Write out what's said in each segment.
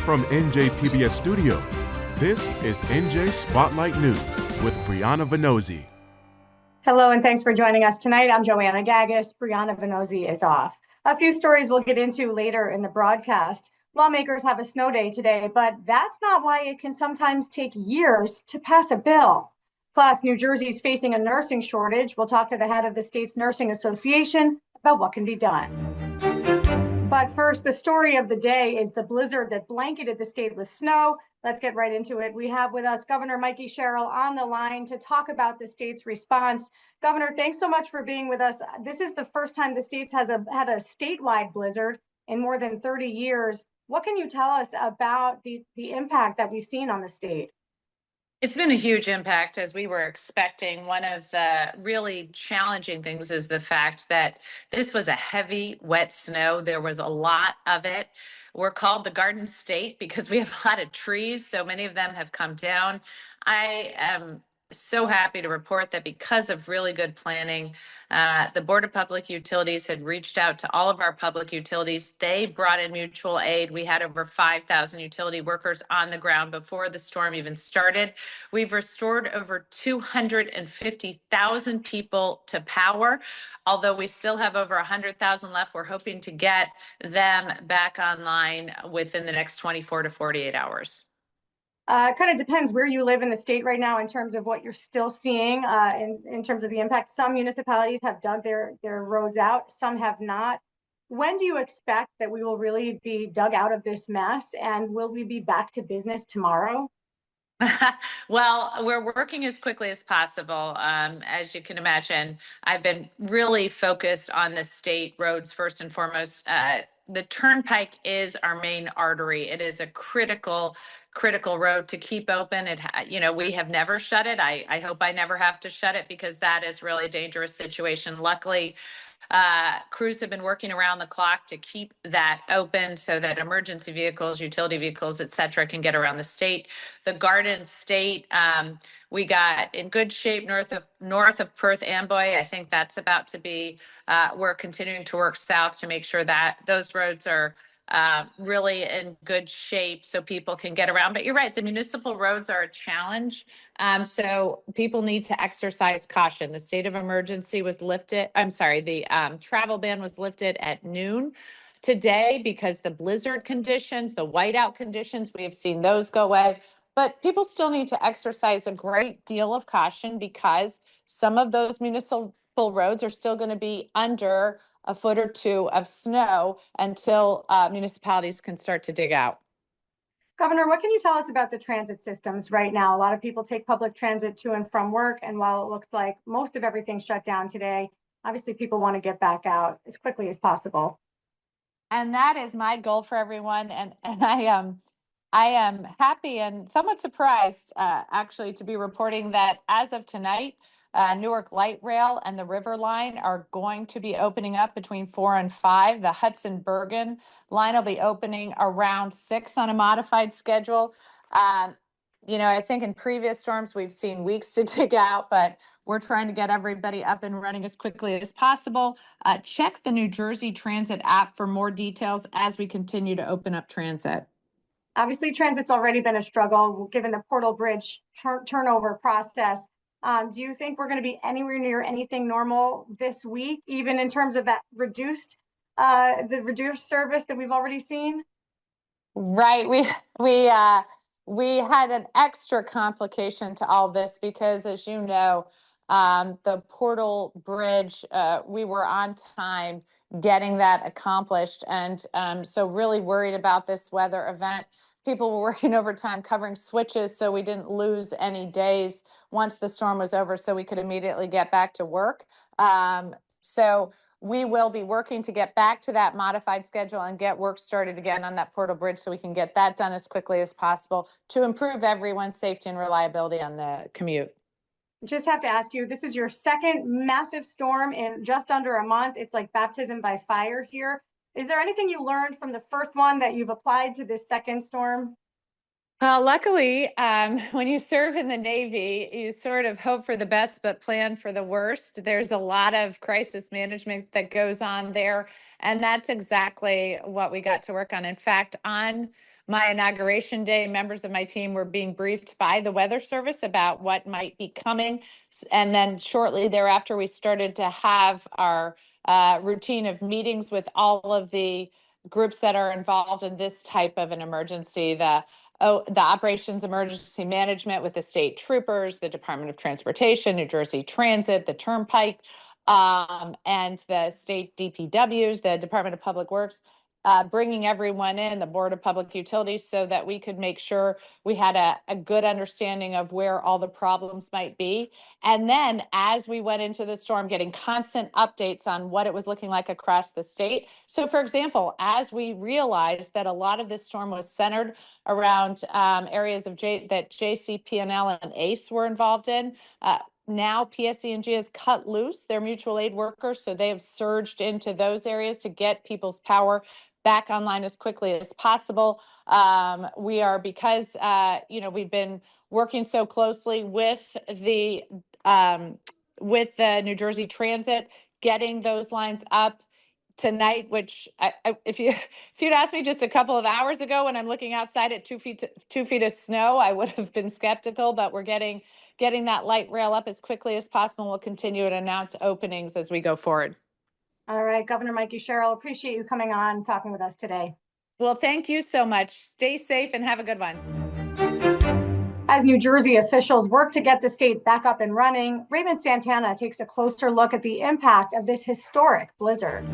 From NJPBS Studios, this is NJ Spotlight News with Brianna Vannozzi. Hello, and thanks for joining us tonight. I'm Joanna Gagos. Brianna Vannozzi is off. A few stories we'll get into later in the broadcast. Lawmakers have a snow day today, but that's not why it can sometimes take years to pass a bill. Plus, New Jersey's facing a nursing shortage. We'll talk to the head of the state's nursing association about what can be done. But first, the story of the day is the blizzard that blanketed the state with snow. Let's get right into it. We have with us Governor Mikey Sherrill on the line to talk about the state's response. Governor, thanks so much for being with us. This is the first time the state has had a statewide blizzard in more than 30 years. What can you tell us about the impact that we've seen on the state? It's been a huge impact, as we were expecting. One of the really challenging things is the fact that this was a heavy, wet snow. There was a lot of it. We're called the Garden State because we have a lot of trees, so many of them have come down. I am so happy to report that because of really good planning, the Board of Public Utilities had reached out to all of our public utilities. They brought in mutual aid. We had over 5,000 utility workers on the ground before the storm even started. We've restored over 250,000 people to power. Although we still have over 100,000 left, we're hoping to get them back online within the next 24 to 48 hours. It kind of depends where you live in the state right now in terms of what you're still seeing in terms of the impact. Some municipalities have dug their roads out, some have not. When do you expect that we will really be dug out of this mess, and will we be back to business tomorrow? Well, we're working as quickly as possible. As you can imagine, I've been really focused on the state roads first and foremost. The Turnpike is our main artery. It is a critical road to keep open. We have never shut it. I hope I never have to shut it because that is really a dangerous situation. Luckily, crews have been working around the clock to keep that open so that emergency vehicles, utility vehicles, et cetera, can get around the state. The Garden State, we got in good shape north of Perth Amboy. I think that's about to be, we're continuing to work south to make sure that those roads are really in good shape so people can get around. But you're right, the municipal roads are a challenge. So people need to exercise caution. The state of emergency was lifted. The travel ban was lifted at noon today because the blizzard conditions, the whiteout conditions, we have seen those go away. But people still need to exercise a great deal of caution because some of those municipal roads are still going to be under a foot or two of snow until municipalities can start to dig out. Governor, what can you tell us about the transit systems right now? A lot of people take public transit to and from work, and while it looks like most of everything's shut down today, obviously people want to get back out as quickly as possible. And that is my goal for everyone. And I am happy and somewhat surprised, actually, to be reporting that as of tonight, Newark Light Rail and the River Line are going to be opening up between 4 and 5. The Hudson Bergen line will be opening around 6 on a modified schedule. I think in previous storms, we've seen weeks to dig out, but we're trying to get everybody up and running as quickly as possible. Check the New Jersey Transit app for more details as we continue to open up transit. Obviously, transit's already been a struggle given the Portal Bridge turnover process. Do you think we're going to be anywhere near anything normal this week, even in terms of that the reduced service that we've already seen? Right. We had an extra complication to all this because, as you know, the Portal Bridge, we were on time getting that accomplished, and so really worried about this weather event. People were working overtime covering switches so we didn't lose any days once the storm was over so we could immediately get back to work. So we will be working to get back to that modified schedule and get work started again on that Portal Bridge so we can get that done as quickly as possible to improve everyone's safety and reliability on the commute. Just have to ask you, this is your second massive storm in just under a month. It's like baptism by fire here. Is there anything you learned from the first one that you've applied to this second storm? Well, luckily, when you serve in the Navy, you sort of hope for the best but plan for the worst. There's a lot of crisis management that goes on there, and that's exactly what we got to work on. In fact, on my inauguration day, members of my team were being briefed by the Weather Service about what might be coming. And then shortly thereafter, we started to have our routine of meetings with all of the groups that are involved in this type of an emergency. The Operations Emergency Management with the state troopers, the Department of Transportation, New Jersey Transit, the Turnpike, and the state DPWs, the Department of Public Works, bringing everyone in, the Board of Public Utilities, so that we could make sure we had a good understanding of where all the problems might be. And then as we went into the storm, getting constant updates on what it was looking like across the state. So for example, as we realized that a lot of this storm was centered around areas of that JCP&L and ACE were involved in, now PSE&G has cut loose their mutual aid workers, so they have surged into those areas to get people's power back online as quickly as possible. We are, because we've been working so closely with the New Jersey Transit, getting those lines up tonight, which if you'd asked me just a couple of hours ago when I'm looking outside at 2 feet of snow, I would have been skeptical, but we're getting that light rail up as quickly as possible. We'll continue to announce openings as we go forward. All right, Governor Mikey Sherrill, appreciate you coming on, talking with us today. Well, thank you so much. Stay safe and have a good one. As New Jersey officials work to get the state back up and running, Raymond Santana takes a closer look at the impact of this historic blizzard.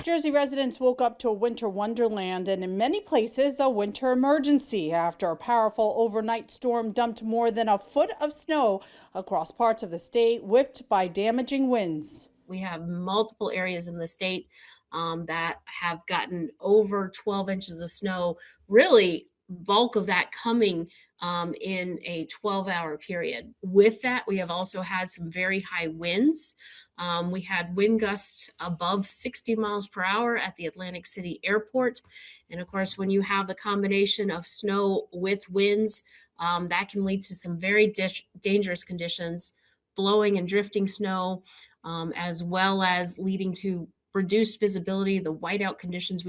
Jersey residents woke up to a winter wonderland and in many places a winter emergency after a powerful overnight storm dumped more than a foot of snow across parts of the state, whipped by damaging winds. We have multiple areas in the state that have gotten over 12 inches of snow, really bulk of that coming in a 12-hour period. With that, we have also had some very high winds. We had wind gusts above 60 miles per hour at the Atlantic City Airport. And of course, when you have the combination of snow with winds, that can lead to some very dangerous conditions, blowing and drifting snow, as well as leading to reduced visibility, the whiteout conditions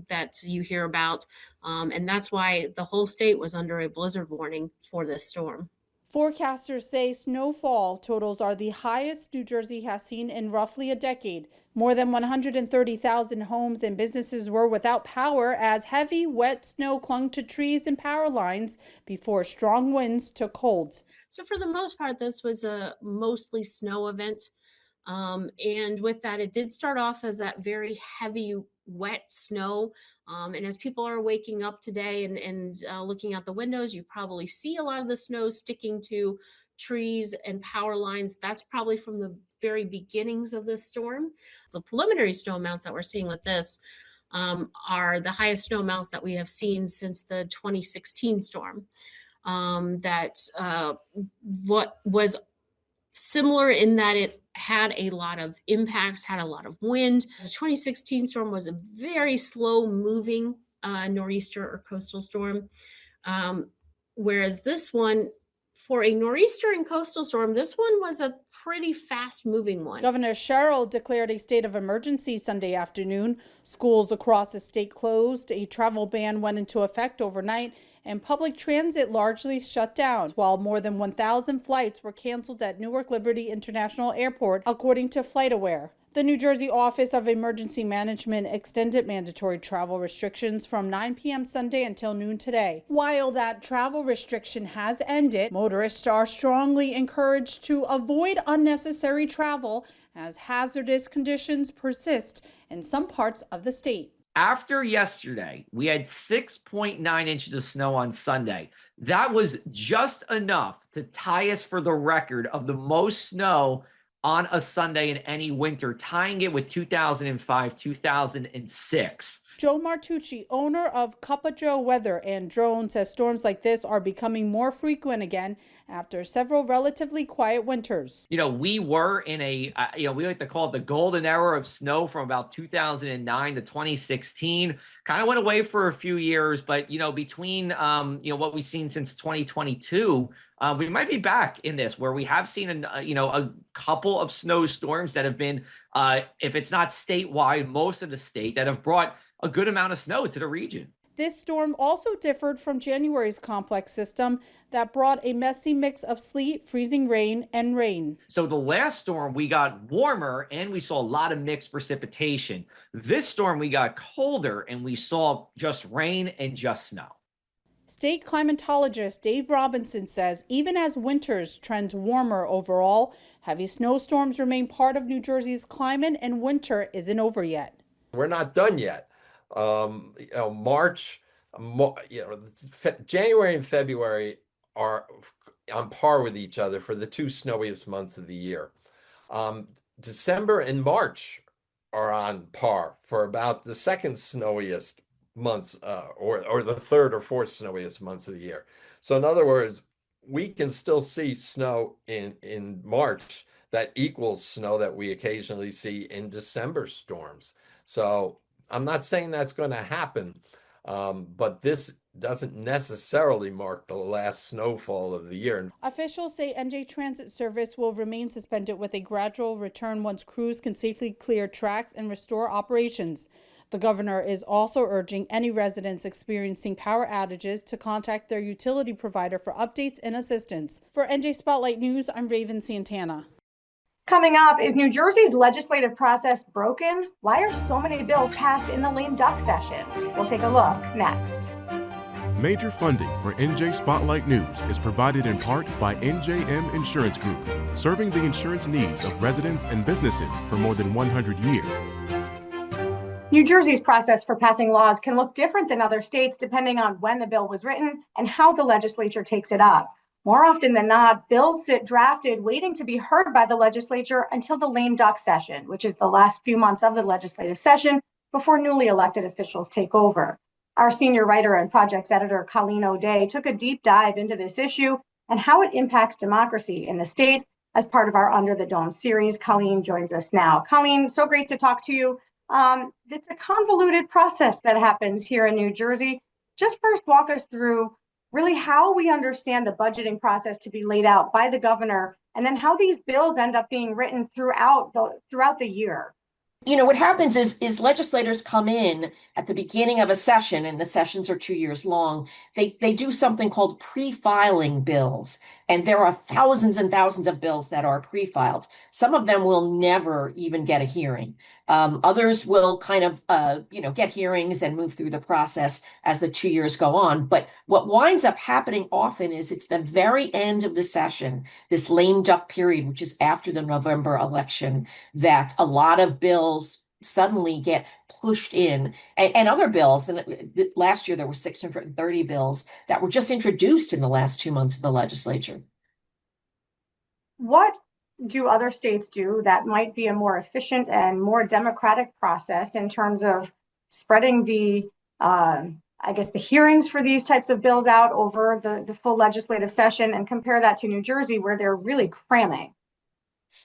that you hear about. And that's why the whole state was under a blizzard warning for this storm. Forecasters say snowfall totals are the highest New Jersey has seen in roughly a decade. More than 130,000 homes and businesses were without power as heavy, wet snow clung to trees and power lines before strong winds took hold. So for the most part, this was a mostly snow event. And with that, it did start off as that very heavy, wet snow. And as people are waking up today and looking out the windows, you probably see a lot of the snow sticking to trees and power lines. That's probably from the very beginnings of this storm. The preliminary snow amounts that we're seeing with this are the highest snow amounts that we have seen since the 2016 storm. What was similar in that it had a lot of impacts, had a lot of wind. The 2016 storm was a very slow moving nor'easter or coastal storm. Whereas this one, for a nor'easter and coastal storm, this one was a pretty fast moving one. Governor Sherrill declared a state of emergency Sunday afternoon. Schools across the state closed. A travel ban went into effect overnight, and public transit largely shut down, while more than 1,000 flights were canceled at Newark Liberty International Airport, according to FlightAware. The New Jersey Office of Emergency Management extended mandatory travel restrictions from 9 p.m. Sunday until noon today. While that travel restriction has ended, motorists are strongly encouraged to avoid unnecessary travel as hazardous conditions persist in some parts of the state. After yesterday, we had 6.9 inches of snow on Sunday. That was just enough to tie us for the record of the most snow on a Sunday in any winter, tying it with 2005, 2006. Joe Martucci, owner of Cup of Joe Weather and Drone, says storms like this are becoming more frequent again after several relatively quiet winters. We were in a, we like to call it the golden era of snow from about 2009 to 2016. Kind of went away for a few years, but, between, what we've seen since 2022, we might be back in this where we have seen, a couple of snowstorms that have been, if it's not statewide, most of the state that have brought a good amount of snow to the region. This storm also differed from January's complex system that brought a messy mix of sleet, freezing rain, and rain. So the last storm, we got warmer and we saw a lot of mixed precipitation. This storm, we got colder and we saw just rain and just snow. State climatologist Dave Robinson says even as winters trend warmer overall, heavy snowstorms remain part of New Jersey's climate and winter isn't over yet. We're not done yet. January and February are on par with each other for the two snowiest months of the year. December and March are on par for about the second snowiest months, or the third or fourth snowiest months of the year. So in other words, we can still see snow in March that equals snow that we occasionally see in December storms. So I'm not saying that's going to happen, but this doesn't necessarily mark the last snowfall of the year. Officials say NJ Transit service will remain suspended with a gradual return once crews can safely clear tracks and restore operations. The governor is also urging any residents experiencing power outages to contact their utility provider for updates and assistance. For NJ Spotlight News, I'm Raven Santana. Coming up, is New Jersey's legislative process broken? Why are so many bills passed in the lame duck session? We'll take a look next. Major funding for NJ Spotlight News is provided in part by NJM Insurance Group, serving the insurance needs of residents and businesses for more than 100 years. New Jersey's process for passing laws can look different than other states depending on when the bill was written and how the legislature takes it up. More often than not, bills sit drafted waiting to be heard by the legislature until the lame duck session, which is the last few months of the legislative session before newly elected officials take over. Our senior writer and projects editor, Colleen O'Day, took a deep dive into this issue and how it impacts democracy in the state as part of our Under the Dome series. Colleen joins us now. Colleen, so great to talk to you. It's a convoluted process that happens here in New Jersey. Just first walk us through really how we understand the budgeting process to be laid out by the governor, and then how these bills end up being written throughout the year. What happens is legislators come in at the beginning of a session, and the sessions are 2 years long. They do something called pre-filing bills, and there are thousands and thousands of bills that are pre-filed. Some of them will never even get a hearing. Others will kind of, get hearings and move through the process as the 2 years go on. But what winds up happening often is it's the very end of the session, this lame duck period, which is after the November election, that a lot of bills suddenly get pushed in, and other bills. And last year there were 630 bills that were just introduced in the last 2 months of the legislature. What do other states do that might be a more efficient and more democratic process in terms of spreading the hearings for these types of bills out over the full legislative session, and compare that to New Jersey, where they're really cramming?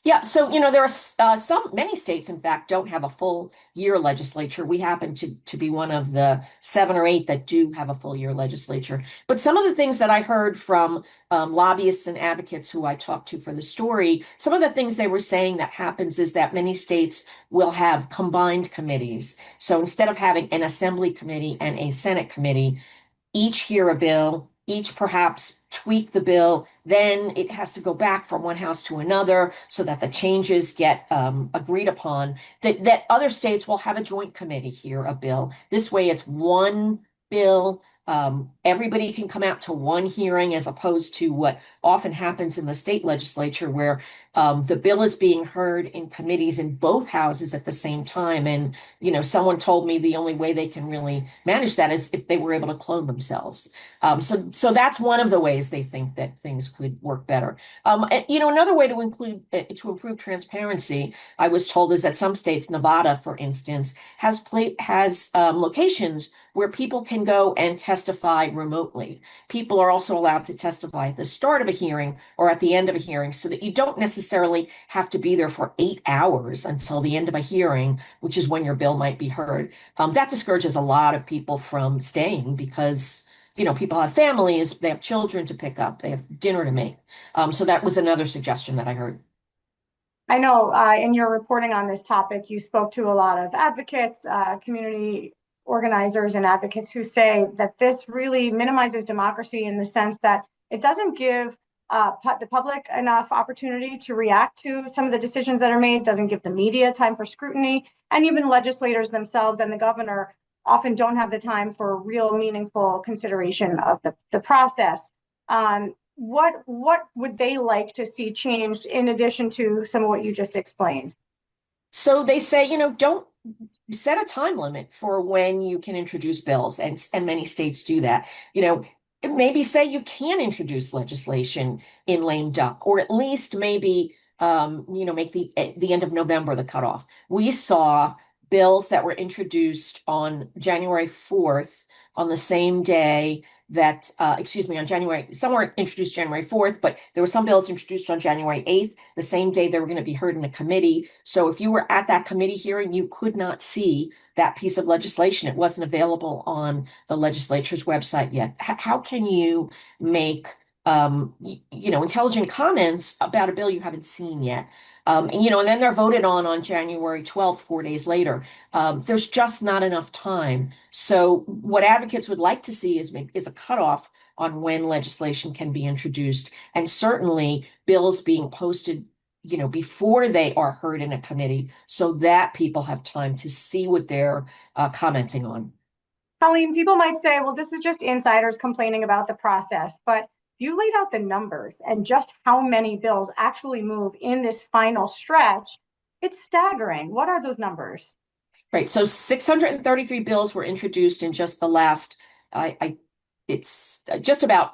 Yeah, so there are many states, in fact, don't have a full year legislature. We happen to be one of the 7 or 8 that do have a full year legislature. But some of the things that I heard from lobbyists and advocates who I talked to for the story, some of the things they were saying that happens is that many states will have combined committees. So instead of having an assembly committee and a Senate committee, each hear a bill, each perhaps tweak the bill, then it has to go back from one house to another so that the changes get agreed upon, that other states will have a joint committee hear a bill. This way it's one bill. Everybody can come out to one hearing, as opposed to what often happens in the state legislature, where The bill is being heard in committees in both houses at the same time. And, someone told me the only way they can really manage that is if they were able to clone themselves. So that's one of the ways they think that things could work better. Another way to improve transparency, I was told, is that some states, Nevada, for instance, has locations where people can go and testify remotely. People are also allowed to testify at the start of a hearing or at the end of a hearing, so that you don't necessarily have to be there for 8 hours until the end of a hearing, which is when your bill might be heard. That discourages a lot of people from staying because people have families, they have children to pick up, they have dinner to make. So that was another suggestion that I heard. I know in your reporting on this topic, you spoke to a lot of advocates, community organizers and advocates who say that this really minimizes democracy in the sense that it doesn't give the public enough opportunity to react to some of the decisions that are made, doesn't give the media time for scrutiny, and even legislators themselves and the governor often don't have the time for real meaningful consideration of the process. What would they like to see changed in addition to some of what you just explained? So they say, don't set a time limit for when you can introduce bills, and many states do that. Maybe say you can introduce legislation in lame duck, or at least maybe make the end of November the cutoff. We saw bills that were introduced on January 4th, on the same day that, some were introduced January 4th, but there were some bills introduced on January 8th, the same day they were going to be heard in a committee. So if you were at that committee hearing, you could not see that piece of legislation. It wasn't available on the legislature's website yet. How can you make intelligent comments about a bill you haven't seen yet? And then they're voted on January 12th, 4 days later. There's just not enough time. So what advocates would like to see is a cutoff on when legislation can be introduced, and certainly bills being posted, before they are heard in a committee, so that people have time to see what they're commenting on. Colleen, people might say, well, this is just insiders complaining about the process, but you laid out the numbers and just how many bills actually move in this final stretch. It's staggering. What are those numbers? Right. So 633 bills were introduced in just the last, it's just about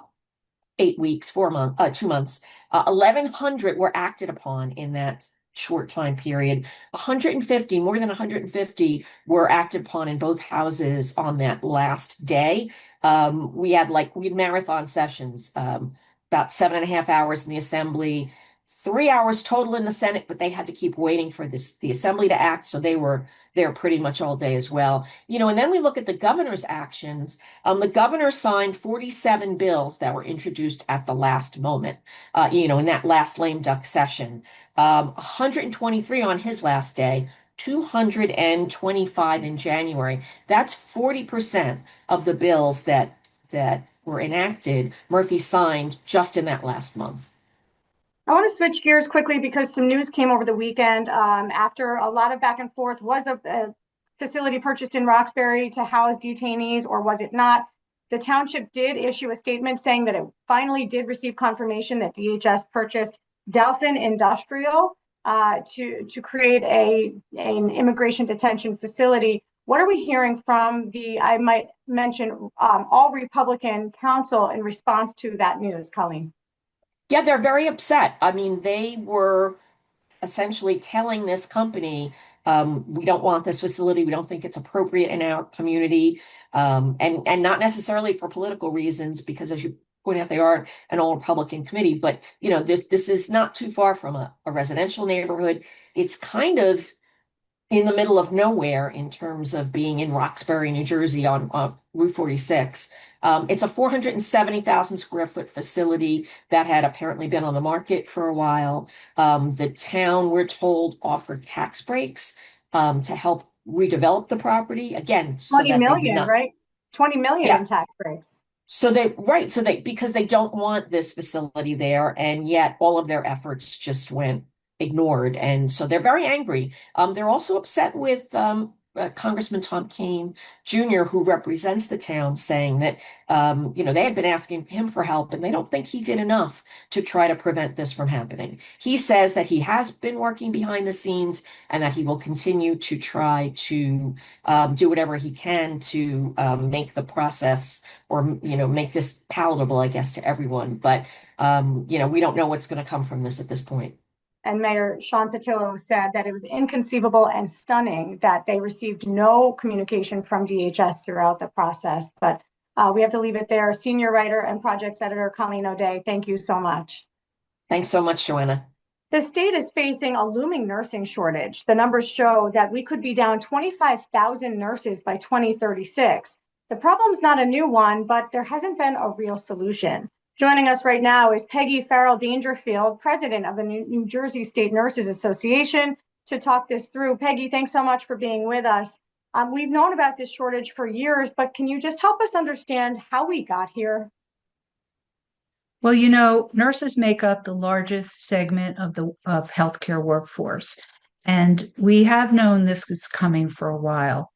8 weeks, 2 months. 1,100 were acted upon in that short time period. More than 150 were acted upon in both houses on that last day. We had marathon sessions, about 7.5 hours in the Assembly, 3 hours total in the Senate, but they had to keep waiting for the Assembly to act. So they were there pretty much all day as well. And then we look at the governor's actions. The governor signed 47 bills that were introduced at the last moment, in that last lame duck session. 123 on his last day, 225 in January. That's 40% of the bills that were enacted, Murphy signed just in that last month. I want to switch gears quickly because some news came over the weekend after a lot of back and forth. Was a facility purchased in Roxbury to house detainees, or was it not? The township did issue a statement saying that it finally did receive confirmation that DHS purchased Delphin Industrial to create an immigration detention facility. What are we hearing from I might mention, all Republican council in response to that news, Colleen? Yeah, they're very upset. I mean, they were essentially telling this company, we don't want this facility. We don't think it's appropriate in our community, and not necessarily for political reasons, because as you point out, they are an all Republican committee. But this is not too far from a residential neighborhood. It's kind of in the middle of nowhere in terms of being in Roxbury, New Jersey on Route 46. It's a 470,000 square foot facility that had apparently been on the market for a while. The town, we're told, offered tax breaks to help redevelop the property. Again, so 20 million, right? 20 million in tax breaks. Because they don't want this facility there, and yet all of their efforts just went ignored. And so they're very angry. They're also upset with Congressman Tom Kean Jr., who represents the town, saying that they had been asking him for help, and they don't think he did enough to try to prevent this from happening. He says that he has been working behind the scenes and that he will continue to try to do whatever he can to make the process or make this palatable, I guess, to everyone. But we don't know what's going to come from this at this point. And Mayor Sean Patillo said that it was inconceivable and stunning that they received no communication from DHS throughout the process. But we have to leave it there. Senior writer and projects editor Colleen O'Day, thank you so much. Thanks so much, Joanna. The state is facing a looming nursing shortage. The numbers show that we could be down 25,000 nurses by 2036. The problem's not a new one, but there hasn't been a real solution. Joining us right now is Peggy Farrell Dangerfield, president of the New Jersey State Nurses Association, to talk this through. Peggy, thanks so much for being with us. We've known about this shortage for years, but can you just help us understand how we got here? Well, nurses make up the largest segment of the healthcare workforce, and we have known this is coming for a while.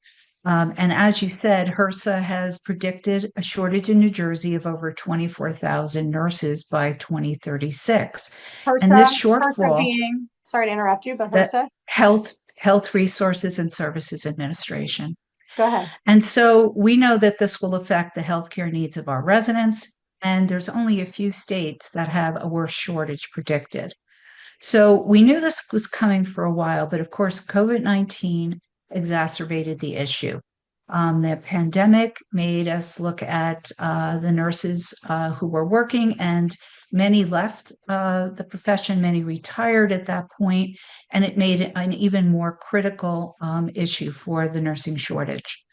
And as you said, HRSA has predicted a shortage in New Jersey of over 24,000 nurses by 2036. HRSA, and this shortfall, HRSA being, sorry to interrupt you, but HRSA? Health Resources and Services Administration. Go ahead. And so we know that this will affect the healthcare needs of our residents, and there's only a few states that have a worse shortage predicted. So we knew this was coming for a while, but of course, COVID-19 exacerbated the issue. The pandemic made us look at the nurses who were working, and many left the profession, many retired at that point, and it made it an even more critical issue for the nursing shortage.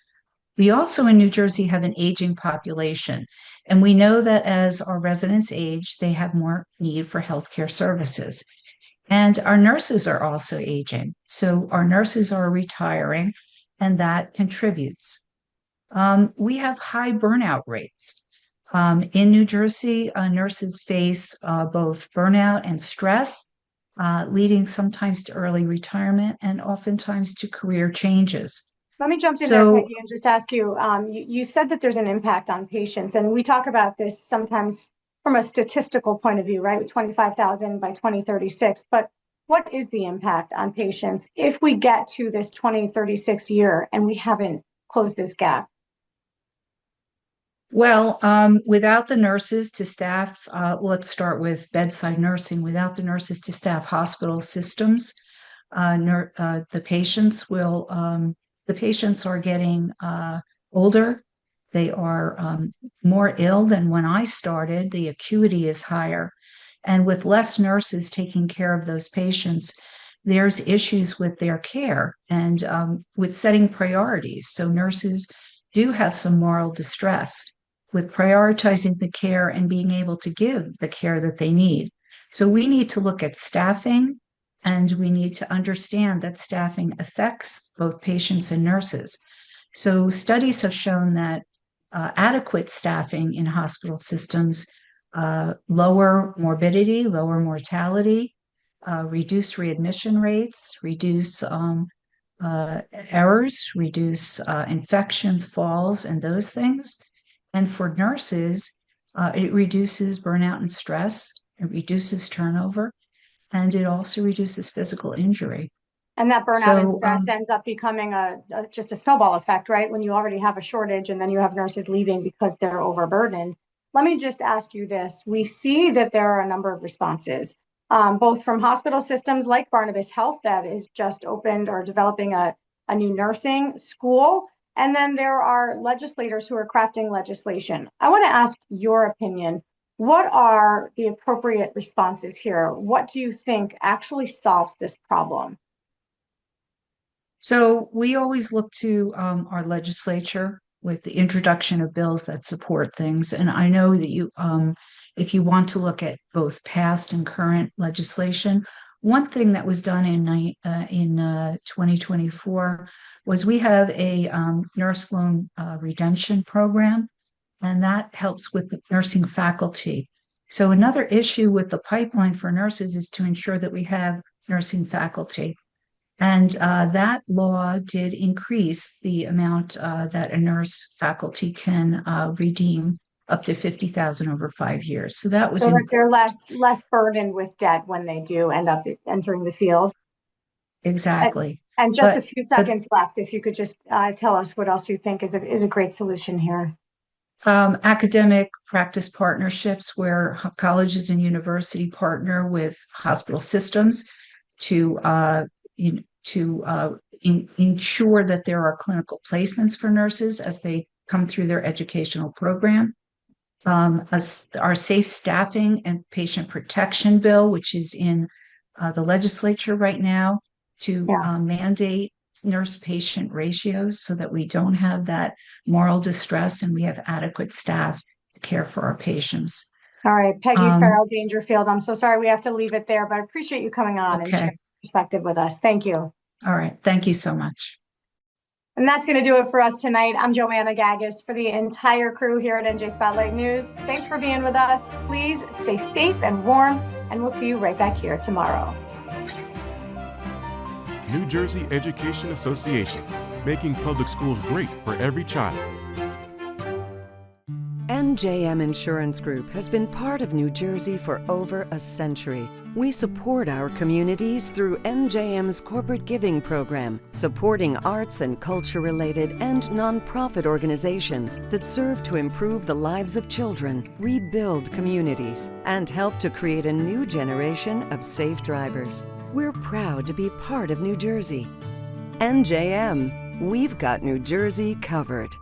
We also in New Jersey have an aging population, and we know that as our residents age, they have more need for healthcare services. And our nurses are also aging. So our nurses are retiring, and that contributes. We have high burnout rates. In New Jersey, nurses face both burnout and stress, leading sometimes to early retirement and oftentimes to career changes. Let me jump in there, Peggy, and just ask you, you said that there's an impact on patients, and we talk about this sometimes from a statistical point of view, right? With 25,000 by 2036. But what is the impact on patients if we get to this 2036 year and we haven't closed this gap? Well, without the nurses to staff, let's start with bedside nursing. Without the nurses to staff hospital systems, the patients are getting older. They are more ill than when I started. The acuity is higher. And with less nurses taking care of those patients, there's issues with their care and with setting priorities. So nurses do have some moral distress with prioritizing the care and being able to give the care that they need. So we need to look at staffing, and we need to understand that staffing affects both patients and nurses. So studies have shown that adequate staffing in hospital systems lower morbidity, lower mortality, reduce readmission rates, reduce errors, reduce infections, falls, and those things. And for nurses, it reduces burnout and stress, it reduces turnover, and it also reduces physical injury. And that burnout and stress ends up becoming just a snowball effect, right? When you already have a shortage and then you have nurses leaving because they're overburdened. Let me just ask you this. We see that there are a number of responses, both from hospital systems like Barnabas Health that is just opened or developing a new nursing school. And then there are legislators who are crafting legislation. I want to ask your opinion. What are the appropriate responses here? What do you think actually solves this problem? So we always look to our legislature with the introduction of bills that support things. And I know that you, if you want to look at both past and current legislation, one thing that was done in 2024 was we have a nurse loan redemption program, and that helps with the nursing faculty. So another issue with the pipeline for nurses is to ensure that we have nursing faculty. And that law did increase the amount that a nurse faculty can redeem up to $50,000 over 5 years. So that was So that important. they're less burdened with debt when they do end up entering the field. Exactly. And just a But- few seconds left, if you could just tell us what else you think is a great solution here. Academic practice partnerships where colleges and university partner with hospital systems to ensure that there are clinical placements for nurses as they come through their educational program. Our safe staffing and patient protection bill, which is in the legislature right now, to mandate nurse-patient ratios so that we don't have that moral distress and we have adequate staff to care for our patients. All right, Peggy Farrell Dangerfield, I'm so sorry we have to leave it there, but I appreciate you coming on and sharing your perspective with us. Thank you. All right. Thank you so much. And that's going to do it for us tonight. I'm Joanna Gaggis for the entire crew here at NJ Spotlight News. Thanks for being with us. Please stay safe and warm, and we'll see you right back here tomorrow. New Jersey Education Association, making public schools great for every child. NJM Insurance Group has been part of New Jersey for over a century. We support our communities through NJM's corporate giving program, supporting arts and culture-related and nonprofit organizations that serve to improve the lives of children, rebuild communities, and help to create a new generation of safe drivers. We're proud to be part of New Jersey. NJM, we've got New Jersey covered.